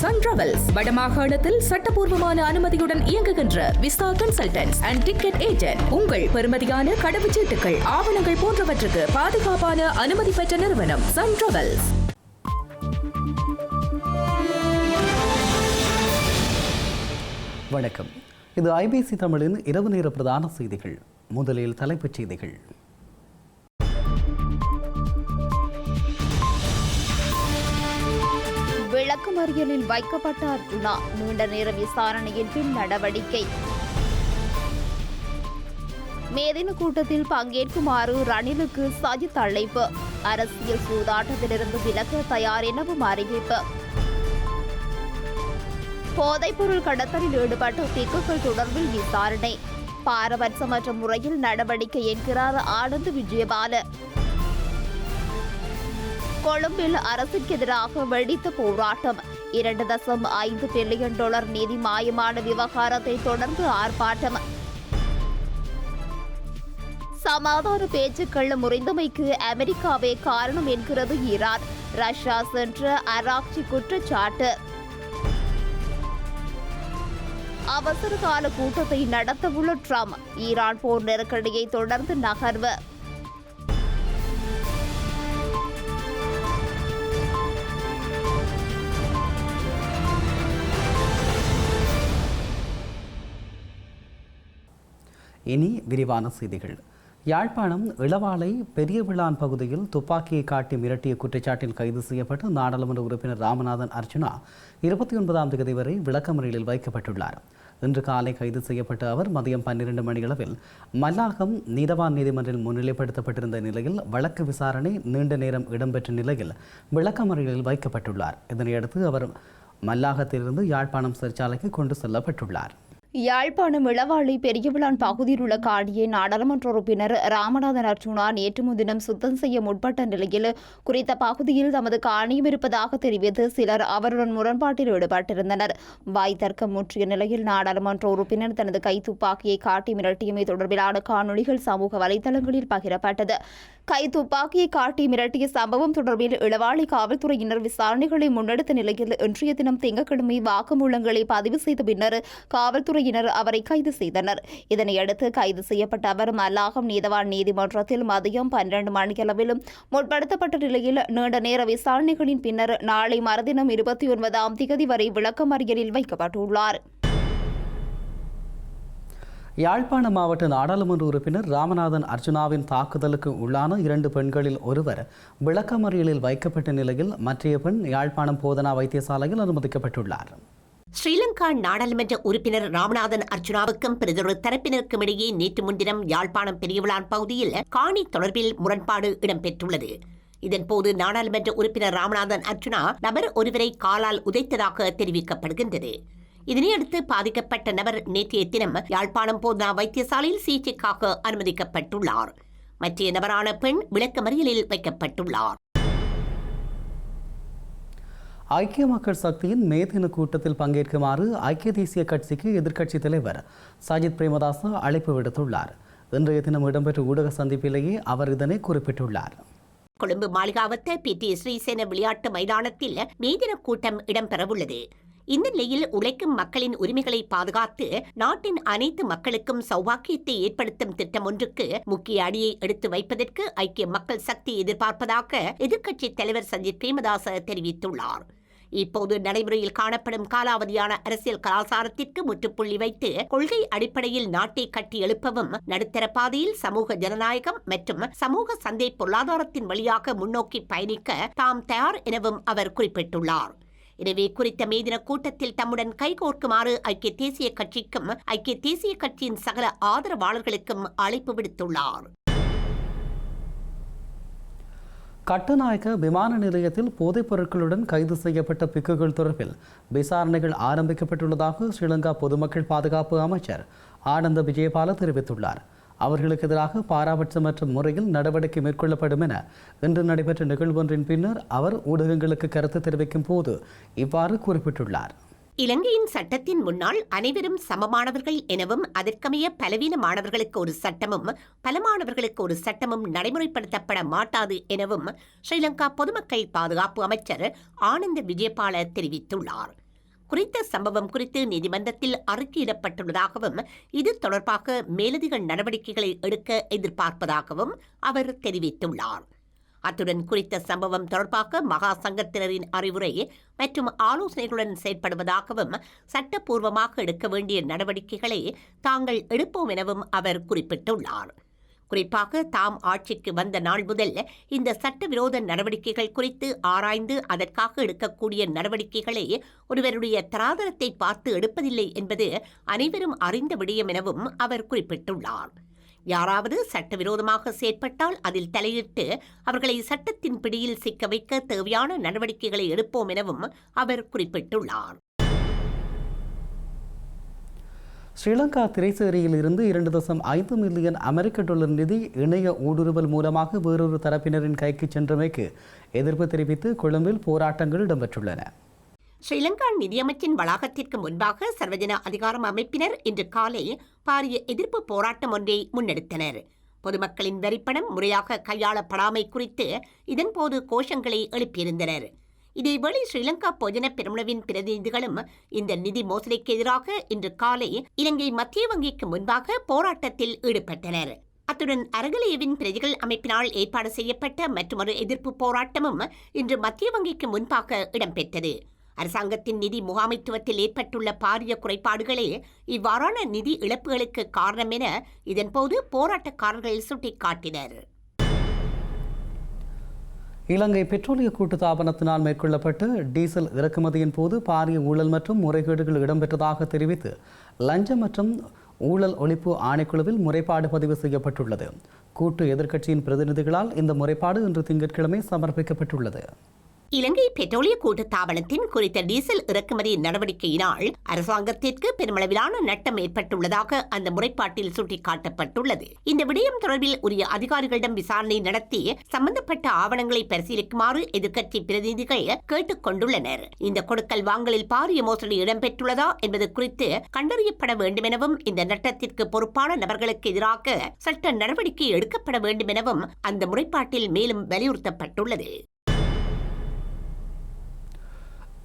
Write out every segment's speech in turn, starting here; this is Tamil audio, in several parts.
சன் டிராவல்ஸ் வடமாகாணத்தில் சட்டபூர்வமான அனுமதியுடன் இயங்குகின்ற visa consultants and ticket agent. உங்கள் பெறுமதியான கடவுச்சீட்டுகள், ஆவணங்கள் போன்றவற்றுக்கு பாதுகாப்பான அனுமதி பெற்ற நிறுவனம் சன் டிராவல்ஸ். வணக்கம். இது ஐபிசி தமிழின் இரவு நேர பிரதான செய்திகள். முதலில் தலைப்புச் செய்திகள். விளக்கமறியலில் வைக்கப்பட்ட அர்ஜுனா நீண்ட நேர விசாரணையின் பின் நடவடிக்கை. மேதின கூட்டத்தில் பங்கேற்குமாறு ரணிலுக்கு சஜித் அழைப்பு. அரசியல் சூதாட்டத்திலிருந்து விலக தயார் எனவும் அறிவிப்பு. போதைப்பொருள் கடத்தலில் ஈடுபட்ட பிக்குகள் தொடர்பில் விசாரணை. பாரபட்சமற்ற முறையில் நடவடிக்கை என்கிறார் ஆனந்த் விஜயபால. கொழும்பில் அரசுக்கு எதிராக வெடித்த போராட்டம். $2.5 பில்லியன் நிதி மாயமான விவகாரத்தை தொடர்ந்து ஆர்ப்பாட்டம். சமாதான பேச்சுக்கள் முறிந்தமைக்கு அமெரிக்காவே காரணம் என்கிறது ஈரான். ரஷ்யா சென்ற ஆராய்ச்சி குற்றச்சாட்டு. அவசர கால கூட்டத்தை நடத்தவுள்ள ட்ரம்ப். ஈரான் போர் நெருக்கடியை தொடர்ந்து நகர்வு. இனி விரிவான செய்திகள். யாழ்ப்பாணம் இளவாலை பெரிய விழான் பகுதியில் துப்பாக்கியை காட்டி மிரட்டிய குற்றச்சாட்டில் கைது செய்யப்பட்ட நாடாளுமன்ற உறுப்பினர் ராமநாதன் அர்ச்சுனா 29ஆம் தேதி வரை விளக்கமறியலில் வைக்கப்பட்டுள்ளார். இன்று காலை கைது செய்யப்பட்ட அவர் மதியம் 12 மணியளவில் மல்லாகம் நீதவான் நீதிமன்றில் முன்னிலைப்படுத்தப்பட்டிருந்த நிலையில் வழக்கு விசாரணை நீண்ட நேரம் இடம்பெற்ற நிலையில் விளக்கமறியலில் வைக்கப்பட்டுள்ளார். இதனையடுத்து அவர் மல்லாகத்திலிருந்து யாழ்ப்பாணம் சிறைச்சாலைக்கு கொண்டு செல்லப்பட்டுள்ளார். யாழ்ப்பாணம் இளவாலை பெரியவிளான் பகுதியில் உள்ள காணியை நாடாளுமன்ற உறுப்பினர் ராமநாதன் அர்ச்சுனா நேற்று முன்தினம் சுத்தம் செய்ய முற்பட்ட நிலையில் குறித்த பகுதியில் தமது காணியும் இருப்பதாக தெரிவித்து சிலர் அவருடன் முரண்பாட்டில் ஈடுபட்டிருந்தனர். வாய் தர்க்கம் முற்றிய நிலையில் நாடாளுமன்ற உறுப்பினர் தனது கைத்துப்பாக்கியை காட்டி மிரட்டியமை தொடர்பிலான காணொலிகள் சமூக வலைதளங்களில் பகிரப்பட்டது. கைத்துப்பாக்கியை காட்டி மிரட்டிய சம்பவம் தொடர்பில் இளவாலை காவல்துறையினர் விசாரணைகளை முன்னெடுத்த நிலையில் இன்றைய தினம் திங்கட்கிழமை வாக்குமூலங்களை பதிவு செய்த பின்னர் காவல்துறையினர் அவரை கைது செய்தனர். இதனையடுத்து கைது செய்யப்பட்ட அவர் மல்லாகம் நீதவான் நீதிமன்றத்தில் மதியம் 12 மணியளவிலும் முற்படுத்தப்பட்ட நிலையில் நீண்ட நேர விசாரணைகளின் பின்னர் நாளை மறுதினம் 29ஆம் தேதி வரை விளக்கமறியலில் வைக்கப்பட்டுள்ளார். யாழ்ப்பாண மாவட்ட நாடாளுமன்ற உறுப்பினர் ராமநாதன் அர்ச்சுனாவின் தாக்குதலுக்கு உள்ளான 2 பெண்களில் ஒருவர் விளக்கமறியலில் வைக்கப்பட்ட நிலையில் மற்றைய பெண் யாழ்ப்பாணம் போதனா வைத்தியசாலையில் அனுமதிக்கப்பட்டுள்ளார். ஸ்ரீலங்கா நாடாளுமன்ற உறுப்பினர் ராமநாதன் அர்ச்சுனாவுக்கும் பிறிதொரு தரப்பினருக்கும் இடையே நேற்று முன்தினம் யாழ்ப்பாணம் பெரியவிளான் பகுதியில் காணி தொடர்பில் முரண்பாடு இடம்பெற்றுள்ளது. இதன்போது நாடாளுமன்ற உறுப்பினர் ராமநாதன் அர்ச்சுனா நபர் ஒருவரை காலால் உதைத்ததாக தெரிவிக்கப்படுகின்றது. இதனையடுத்து பாதிக்கப்பட்ட நபர் நேற்றைய தினம் யாழ்ப்பாணம் போதனா வைத்தியசாலையில் சிகிச்சைக்காக அனுமதிக்கப்பட்டுள்ளார். மற்ற நபரான பெண் விளக்கமறியலில் வைக்கப்பட்டுள்ளார். ஐக்கிய மக்கள் சக்தியின் மே தின கூட்டத்தில் பங்கேற்குமாறு ஐக்கிய தேசிய கட்சிக்கு எதிர்க்கட்சித் தலைவர் சஜித் பிரேமதாச அழைப்பு விடுத்துள்ளார். இன்றைய தினம் இடம்பெற்ற ஊடக சந்திப்பிலேயே அவர் இதனை குறிப்பிட்டுள்ளார். கொழும்பு மாளிகாவத்த PT ஸ்ரீசேன விளையாட்டு மைதானத்தில் மே தின கூட்டம் இடம்பெறவுள்ளது. இந்த நிலையில் உழைக்கும் மக்களின் உரிமைகளை பாதுகாத்து நாட்டின் அனைத்து மக்களுக்கும் சௌபாக்கியத்தை ஏற்படுத்தும் திட்டம் ஒன்றுக்கு முக்கிய அடியை எடுத்து வைப்பதற்கு ஐக்கிய மக்கள் சக்தி எதிர்பார்ப்பதாக எதிர்க்கட்சித் தலைவர் சஜித் பிரேமதாச தெரிவித்துள்ளார். இப்போது நடைமுறையில் காணப்படும் காலாவதியான அரசியல் கலாச்சாரத்திற்கு முற்றுப்புள்ளி வைத்து கொள்கை அடிப்படையில் நாட்டை கட்டி எழுப்பவும் நடுத்தர பாதையில் சமூக ஜனநாயகம் மற்றும் சமூக சந்தை பொருளாதாரத்தின் வழியாக முன்னோக்கி பயணிக்க தாம் தயார் எனவும் அவர் குறிப்பிட்டுள்ளார். எனவே குறித்த மேதின கூட்டத்தில் தம்முடன் கைகோர்க்குமாறு ஐக்கிய தேசிய கட்சிக்கும் ஐக்கிய தேசிய கட்சியின் சகல ஆதரவாளர்களுக்கும் அழைப்பு விடுத்துள்ளார். கட்டுநாயக்க விமான நிலையத்தில் போதைப் பொருட்களுடன் கைது செய்யப்பட்ட பிக்குகள் தொடர்பில் விசாரணைகள் ஆரம்பிக்கப்பட்டுள்ளதாக ஸ்ரீலங்கா பொதுமக்கள் பாதுகாப்பு அமைச்சர் ஆனந்த விஜயபால தெரிவித்துள்ளார். அவர்களுக்கு எதிராக பாராபட்சமற்ற முறையில் நடவடிக்கை மேற்கொள்ளப்படும் என இன்று நடைபெற்ற நிகழ்வொன்றின் பின்னர் அவர் ஊடகங்களுக்கு கருத்து தெரிவிக்கும் போது இவ்வாறு குறிப்பிட்டுள்ளார். இலங்கையின் சட்டத்தின் முன்னால் அனைவரும் சமமானவர்கள் எனவும் அதற்கமைய பலவீனமானவர்களுக்கு ஒரு சட்டமும் பலமானவர்களுக்கு ஒரு சட்டமும் நடைமுறைப்படுத்தப்பட மாட்டாது எனவும் ஸ்ரீலங்கா பொதுமக்கள் பாதுகாப்பு அமைச்சர் ஆனந்த விஜயபால தெரிவித்துள்ளார். குறித்த சம்பவம் குறித்து நீதிமன்றத்தில் அறிக்கையிடப்பட்டுள்ளதாகவும் இது தொடர்பாக மேலதிக நடவடிக்கைகளை எடுக்க எதிர்பார்ப்பதாகவும் அவர் தெரிவித்துள்ளார். அத்துடன் குறித்த சம்பவம் தொடர்பாக மகா சங்கத்தினரின் அறிவுரை மற்றும் ஆலோசனைகளுடன் செயற்படுவதாகவும் சட்டப்பூர்வமாக எடுக்க வேண்டிய நடவடிக்கைகளை தாங்கள் எடுப்போம் எனவும் அவர் குறிப்பிட்டுள்ளார். குறிப்பாக தாம் ஆட்சிக்கு வந்த நாள் முதல் இந்த சட்டவிரோத நடவடிக்கைகள் குறித்து ஆராய்ந்து அதற்காக எடுக்கக்கூடிய நடவடிக்கைகளை ஒருவருடைய தராதரத்தை பார்த்து எடுப்பதில்லை என்பது அனைவரும் அறிந்த விடயம் எனவும் அவர் குறிப்பிட்டுள்ளார். யாராவது சட்டவிரோதமாக செயற்பட்டால் அதில் தலையிட்டு அவர்களை சட்டத்தின் பிடியில் சிக்க வைக்க தேவையான நடவடிக்கைகளை எடுப்போம் எனவும் அவர் குறிப்பிட்டுள்ளார். ஸ்ரீலங்கா திரைசேரியில் இருந்து 2.5 மில்லியன் அமெரிக்க டாலர் நிதி இணைய ஊடுருவல் மூலமாக வேறொரு தரப்பினரின் கைக்கு சென்றமைக்கு எதிர்ப்பு தெரிவித்து கொழும்பில் போராட்டங்கள் இடம்பெற்றுள்ளன. ஸ்ரீலங்கா நிதியமைச்சின் வளாகத்திற்கு முன்பாக சர்வஜன அதிகாரம் அமைப்பினர் இன்று காலை பாரிய எதிர்ப்பு போராட்டம் ஒன்றை முன்னெடுத்தனர். பொதுமக்களின் வரிப்பணம் முறையாக கையாளப்படாமை குறித்து இதன்போது கோஷங்களை எழுப்பியிருந்தனர். இதேவேளை ஸ்ரீலங்கா பொதுஜன பெரமுனவின் பிரதிநிதிகளும் இந்த நிதி மோசடிக்கு எதிராக இன்று காலை இலங்கை மத்திய வங்கிக்கு முன்பாக போராட்டத்தில் ஈடுபட்டனர். அத்துடன் அரகலேயவின் பிரதிகள் அமைப்பினால் ஏற்பாடு செய்யப்பட்ட மற்றொரு எதிர்ப்பு போராட்டமும் இன்று மத்திய வங்கிக்கு முன்பாக இடம்பெற்றது. அரசாங்கத்தின் நிதி முகாமைத்துவத்தில் ஏற்பட்டுள்ள பாரிய குறைபாடுகளே இவ்வாறான நிதி இழப்புகளுக்கு காரணம் என இதன்போது போராட்டக்காரர்கள் சுட்டிக்காட்டினர். இலங்கை பெட்ரோலிய கூட்டுத்தாபனத்தினால் மேற்கொள்ளப்பட்ட டீசல் இறக்குமதியின் போது பாரிய ஊழல் மற்றும் முறைகேடுகள் இடம்பெற்றதாக தெரிவித்து லஞ்சம் மற்றும் ஊழல் ஒழிப்பு ஆணைக்குழுவில் முறைப்பாடு பதிவு செய்யப்பட்டுள்ளது. கூட்டு எதிர்க்கட்சியின் பிரதிநிதிகளால் இந்த முறைப்பாடு இன்று திங்கட்கிழமை சமர்ப்பிக்கப்பட்டுள்ளது. இலங்கை பெட்ரோலிய கூட்டுத்தாபனத்தின் குறித்த டீசல் இறக்குமதி நடவடிக்கையினால் அரசாங்கத்திற்கு பெருமளவிலான நட்டம் ஏற்பட்டுள்ளதாக அந்த முறைப்பாட்டில் சுட்டிக்காட்டப்பட்டுள்ளது. இந்த விடயம் தொடர்பில் உரிய அதிகாரிகளிடம் விசாரணை நடத்தி சம்பந்தப்பட்ட ஆவணங்களை பரிசீலிக்குமாறு எதிர்க்கட்சி பிரதிநிதிகள் கேட்டுக் கொண்டுள்ளனர். இந்த கொடுக்கல் வாங்கலில் பாரிய மோசடி இடம்பெற்றுள்ளதா என்பது குறித்து கண்டறியப்பட வேண்டும் எனவும் இந்த நட்டத்திற்கு பொறுப்பான நபர்களுக்கு எதிராக சட்ட நடவடிக்கை எடுக்கப்பட வேண்டும் எனவும் அந்த முறைப்பாட்டில் மேலும் வலியுறுத்தப்பட்டுள்ளது.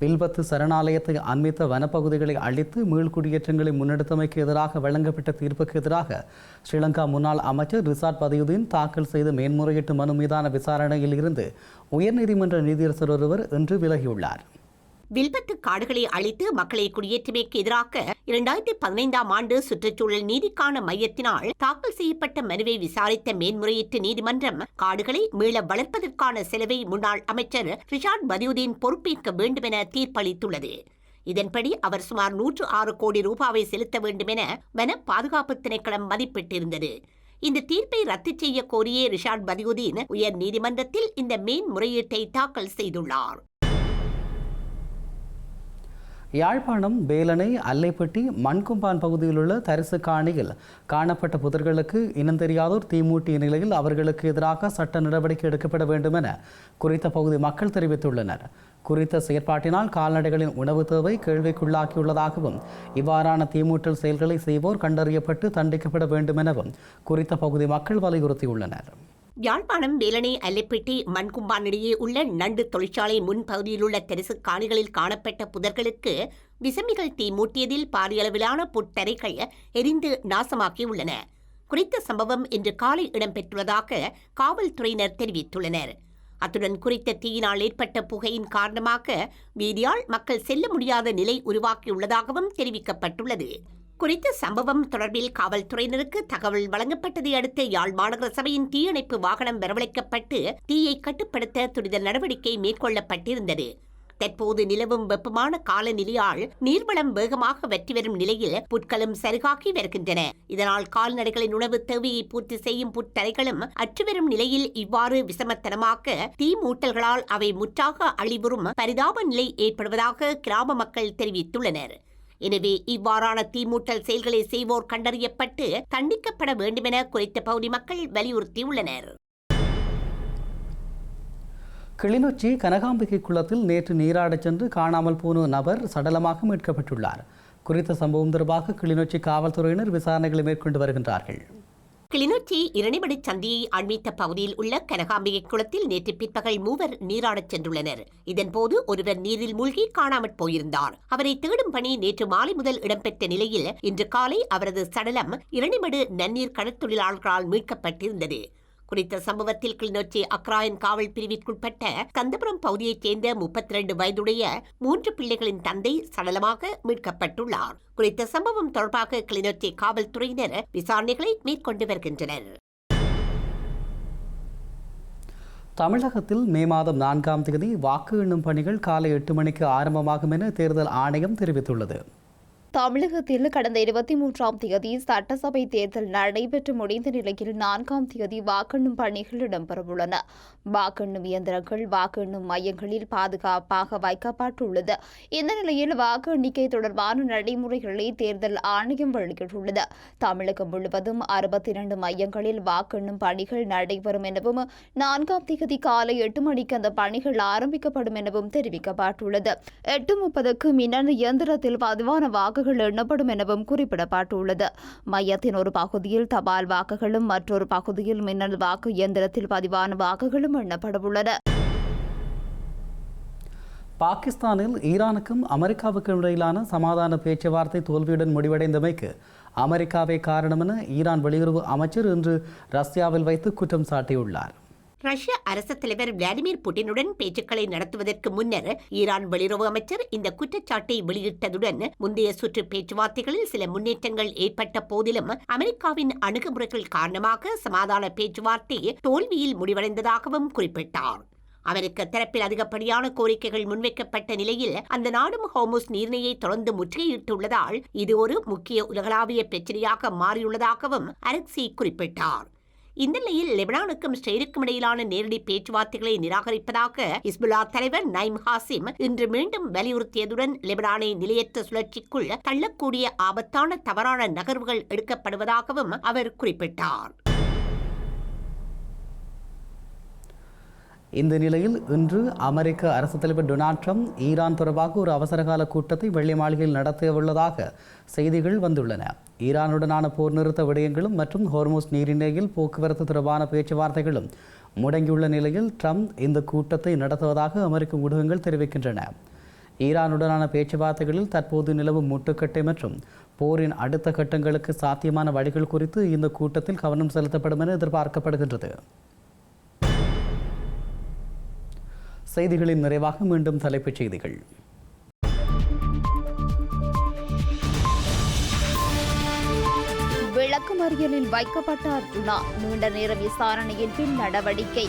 வில்பத்து சரணாலயத்தை அண்மித்த வனப்பகுதிகளை அழித்து மீள்குடியேற்றங்களை முன்னெடுத்தமைக்கு எதிராக வழங்கப்பட்ட தீர்ப்புக்கு எதிராக ஸ்ரீலங்கா முன்னாள் அமைச்சர் ரிசாட் பதியுதீன் தாக்கல் செய்த மேன்முறையீட்டு மனு மீதான விசாரணையில் இருந்து உயர்நீதிமன்ற நீதியரசர் ஒருவர் இன்று விலகியுள்ளார். வில்பத்து காடுகளை அழித்து மக்களை குடியேற்றமைக்கு எதிராக 2015ஆம் ஆண்டு சுற்றுச்சூழல் நீதிக்கான மையத்தினால் தாக்கல் செய்யப்பட்ட மனுவை விசாரித்த மேன்முறையீட்டு நீதிமன்றம் காடுகளை மீள வளர்ப்பதற்கான செலவை முன்னாள் அமைச்சர் ரிஷாட் பதியுதீன் பொறுப்பேற்க வேண்டும் என தீர்ப்பளித்துள்ளது. இதன்படி அவர் சுமார் 106 கோடி ரூபாவை செலுத்த வேண்டும் என வன பாதுகாப்பு திணைக்களம் மதிப்பிட்டிருந்தது. இந்த தீர்ப்பை ரத்து செய்ய கோரியே ரிஷாட் பதியுதீன் உயர் நீதிமன்றத்தில் இந்த மேன்முறையீட்டை தாக்கல் செய்துள்ளார். யாழ்ப்பாணம் வேலனை அல்லைப்பட்டி மண்கும்பான் பகுதியில் உள்ள தரிசு காணியில் காணப்பட்ட புதர்களுக்கு இனந்தெரியாதோர் தீமூட்டிய நிலையில் அவர்களுக்கு எதிராக சட்ட நடவடிக்கை எடுக்கப்பட வேண்டும் என குறித்த பகுதி மக்கள் தெரிவித்துள்ளனர். குறித்த செயற்பாட்டினால் கால்நடைகளின் உணவு தேவை கேள்விக்குள்ளாக்கியுள்ளதாகவும் இவ்வாறான தீமூட்டல் செயல்களை செய்வோர் கண்டறியப்பட்டு தண்டிக்கப்பட வேண்டும் எனவும் குறித்த பகுதி மக்கள் வலியுறுத்தியுள்ளனர். யாழ்ப்பாணம் வேலனை அல்லைப்பட்டி மண்கும்பான் இடையே உள்ள நண்டு தொழிற்சாலை முன்பகுதியில் உள்ள தரிசு காணிகளில் காணப்பட்ட புதர்களுக்கு விசமிகள் தீ மூட்டியதில் பாரியளவிலான புத்தரைகள் எரிந்து நாசமாக்கியுள்ளன. குறித்த சம்பவம் இன்று காலை இடம்பெற்றுள்ளதாக காவல்துறையினர் தெரிவித்துள்ளனர். அத்துடன் குறித்த தீயினால் ஏற்பட்ட புகையின் காரணமாக வீதியால் மக்கள் செல்ல முடியாத நிலை உருவாக்கியுள்ளதாகவும் தெரிவிக்கப்பட்டுள்ளது. குறித்த சம்பவம் தொடர்பில் காவல்துறையினருக்கு தகவல் வழங்கப்பட்டதை அடுத்து யாழ் மாநகர சபையின் தீயணைப்பு வாகனம் வரவழைக்கப்பட்டு தீயை கட்டுப்படுத்த துரித நடவடிக்கை மேற்கொள்ளப்பட்டிருந்தது. தற்போது நிலவும் வெப்பமான காலநிலையால் நீர்வளம் வேகமாக வற்றி வரும் நிலையில் புட்களும் சருகாகி வருகின்றன. இதனால் கால்நடைகளின் உணவு தேவையை பூர்த்தி செய்யும் புத்தரைகளும் அற்றுவரும் நிலையில் இவ்வாறு விஷமத்தனமாக தீ மூட்டல்களால் அவை முற்றாக அழிவுறும் பரிதாப நிலை ஏற்படுவதாக கிராம மக்கள் தெரிவித்துள்ளனர். எனவே இவ்வாறான தீமூட்டல் செயல்களை செய்வோர் கண்டறியப்பட்டு தண்டிக்கப்பட வேண்டுமென குறித்த பகுதி மக்கள் வலியுறுத்தியுள்ளனர். கிளிநொச்சி கனகாம்பிகை குளத்தில் நேற்று நீராடச் சென்று காணாமல் போன நபர் சடலமாக மீட்கப்பட்டுள்ளார். குறித்த சம்பவம் தொடர்பாக கிளிநொச்சி காவல்துறையினர் விசாரணைகளை மேற்கொண்டு வருகின்றார்கள். கிளிநொச்சி இரணிமடு சந்தியை அண்மித்த பகுதியில் உள்ள கனகாம்பிகை குளத்தில் நேற்று பிற்பகல் 3 நீராடச் சென்றுள்ளனர். இதன்போது ஒருவர் நீரில் மூழ்கி காணாமற் போயிருந்தார். அவரை தேடும் பணி நேற்று மாலை முதல் இடம்பெற்ற நிலையில் இன்று காலை அவரது சடலம் இரணிமடு நன்னீர் கடற்தொழிலாளர்களால் மீட்கப்பட்டிருந்தது. குறித்த சம்பவத்தில் கிளிநொச்சி அக்ராயன் காவல் பிரிவிற்குட்பட்ட கந்தபுரம் பகுதியைச் சேர்ந்த 32 வயதுடைய 3 பிள்ளைகளின் தந்தை சடலமாக மீட்கப்பட்டுள்ளார். குறித்த சம்பவம் தொடர்பாக கிளிநொச்சி காவல்துறையினர் விசாரணைகளை மேற்கொண்டு வருகின்றனர். தமிழகத்தில் மே மாதம் 4ஆம் தேதி வாக்கு எண்ணும் பணிகள் காலை 8 மணிக்கு ஆரம்பமாகும் என தேர்தல் ஆணையம் தெரிவித்துள்ளது. தமிழகத்தில் கடந்த 23ஆம் தேதி சட்டசபை தேர்தல் நடைபெற்று முடிந்த நிலையில் 4ஆம் தேதி வாக்கெண்ணும் பணிகள் இடம்பெறவுள்ளன. வாக்கெண்ணும் இயந்திரங்கள் வாக்கெண்ணும் மையங்களில் பாதுகாப்பாக வைக்கப்பட்டுள்ளது. இந்த நிலையில் வாக்கு எண்ணிக்கை தொடர்பான நடைமுறைகளை தேர்தல் ஆணையம் வெளியிட்டுள்ளது. தமிழகம் முழுவதும் 62 மையங்களில் வாக்கெண்ணும் பணிகள் நடைபெறும் எனவும் 4ஆம் தேதி காலை 8 மணிக்கு அந்த பணிகள் ஆரம்பிக்கப்படும் எனவும் தெரிவிக்கப்பட்டுள்ளது. 8:30க்கு மின்னணு இயந்திரத்தில் பதிவான வாக்குகள் எண்ணப்படும் எனவும் குறிப்பிடப்பட்டுள்ளது. மையத்தின் ஒரு பகுதியில் தபால் வாக்குகளும் மற்றொரு பகுதியில் மின்னணு வாக்கு இயந்திரத்தில் பதிவான வாக்குகளும் எண்ணப்படவுள்ளன. பாகிஸ்தானில் ஈரானுக்கும் அமெரிக்காவுக்கும் இடையிலான சமாதான பேச்சுவார்த்தை தோல்வியுடன் முடிவடைந்தமைக்கு அமெரிக்காவே காரணம் என ஈரான் வெளியுறவு அமைச்சர் இன்று ரஷ்யாவில் வைத்து குற்றம் சாட்டியுள்ளார். ரஷ்ய அரசு தலைவர் விளாடிமிர் புட்டினுடன் பேச்சுக்களை நடத்துவதற்கு முன்னர் ஈரான் வெளியுறவு அமைச்சர் இந்த குற்றச்சாட்டை வெளியிட்டதுடன் முந்தைய சுற்று பேச்சுவார்த்தைகளில் சில முன்னேற்றங்கள் ஏற்பட்ட போதிலும் அமெரிக்காவின் அணுகுமுறைகள் காரணமாக சமாதான பேச்சுவார்த்தை தோல்வியில் முடிவடைந்ததாகவும் குறிப்பிட்டார். அமெரிக்க தரப்பில் அதிகப்படியான கோரிக்கைகள் முன்வைக்கப்பட்ட நிலையில் அந்த நாடும் ஹோர்முஸ் நீர்நிலையை தொடர்ந்து முற்றுகையிட்டுள்ளதால் இது ஒரு முக்கிய உலகளாவிய பிரச்சனையாக மாறியுள்ளதாகவும் அலெக்சி குறிப்பிட்டார். இந்த நிலையில் லெபனானுக்கும் இஸ்ரேலுக்கும் இடையிலான நேரடி பேச்சுவார்த்தைகளை நிராகரிப்பதாக ஹிஸ்புல்லா தலைவர் நைம் ஹாசிம் இன்று மீண்டும் வலியுறுத்தியதுடன் லெபனானை நிலையற்ற சுழற்சிக்குள் தள்ளக்கூடிய ஆபத்தான தவறான நகர்வுகள் எடுக்கப்படுவதாகவும் அவர் குறிப்பிட்டார். இந்த நிலையில் இன்று அமெரிக்க அரசு தலைவர் டொனால்ட் ட்ரம்ப் ஈரான் தொடர்பாக ஒரு அவசரகால கூட்டத்தை வெள்ளை மாளிகையில் நடத்தவுள்ளதாக செய்திகள் வந்துள்ளன. ஈரானுடனான போர் நிறுத்த விடயங்களும் மற்றும் ஹோர்முஸ் நீரிணையில் போக்குவரத்து தொடர்பான பேச்சுவார்த்தைகளும் முடங்கியுள்ள நிலையில் ட்ரம்ப் இந்த கூட்டத்தை நடத்துவதாக அமெரிக்க ஊடகங்கள் தெரிவிக்கின்றன. ஈரானுடனான பேச்சுவார்த்தைகளில் தற்போது நிலவும் முட்டுக்கட்டை மற்றும் போரின் அடுத்த கட்டங்களுக்கு சாத்தியமான வழிகள் குறித்து இந்த கூட்டத்தில் கவனம் செலுத்தப்படும் என எதிர்பார்க்கப்படுகின்றது. செய்திகளின் நிறைவாக மீண்டும் தலைப்புச் செய்திகள். விளக்கமறியலில் வைக்கப்பட்ட அர்ஜுனா நீண்ட நேர விசாரணையின் பின் நடவடிக்கை.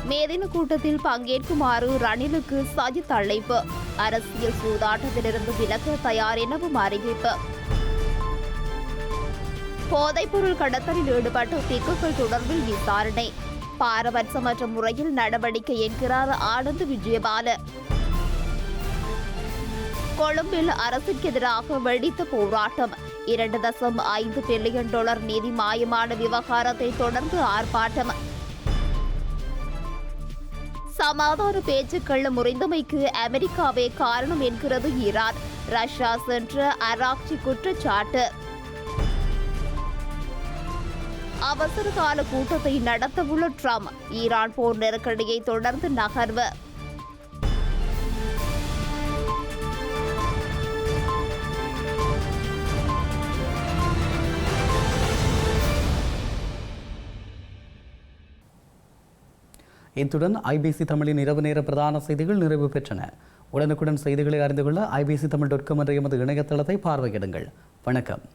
மேதின கூட்டத்தில் பங்கேற்குமாறு ரணிலுக்கு சஜித் அழைப்பு. அரசியல் சூதாட்டத்திலிருந்து விலக தயார் எனவும் அறிவிப்பு. போதைப்பொருள் கடத்தலில் ஈடுபட்ட திக்குகள் தொடர்பில் விசாரணை. பாரபட்சமற்ற முறையில் நடவடிக்கை என்கிறார் ஆனந்த் விஜயபால. கொழும்பில் அரசுக்கு எதிராக வெடித்த போராட்டம். $2.5 பில்லியன் நிதி மாயமான விவகாரத்தை தொடர்ந்து ஆர்ப்பாட்டம். சமாதான பேச்சுக்கள் முறிந்தமைக்கு அமெரிக்காவே காரணம் என்கிறது ஈரான். ரஷ்யா சென்ற ஆராய்ச்சி குற்றச்சாட்டு. அவசர கால கூட்டத்தை நடத்தவுள்ள ட்ரம்ப். ஈரான் போர் நெருக்கடியை தொடர்ந்து நகர்வு. இத்துடன் ஐபிசி தமிழின் இரவு நேர பிரதான செய்திகள் நிறைவு பெற்றன. உடனுக்குடன் செய்திகளை அறிந்து கொள்ள ibctamil.com என்ற எமது இணையதளத்தை பார்வையிடுங்கள். வணக்கம்.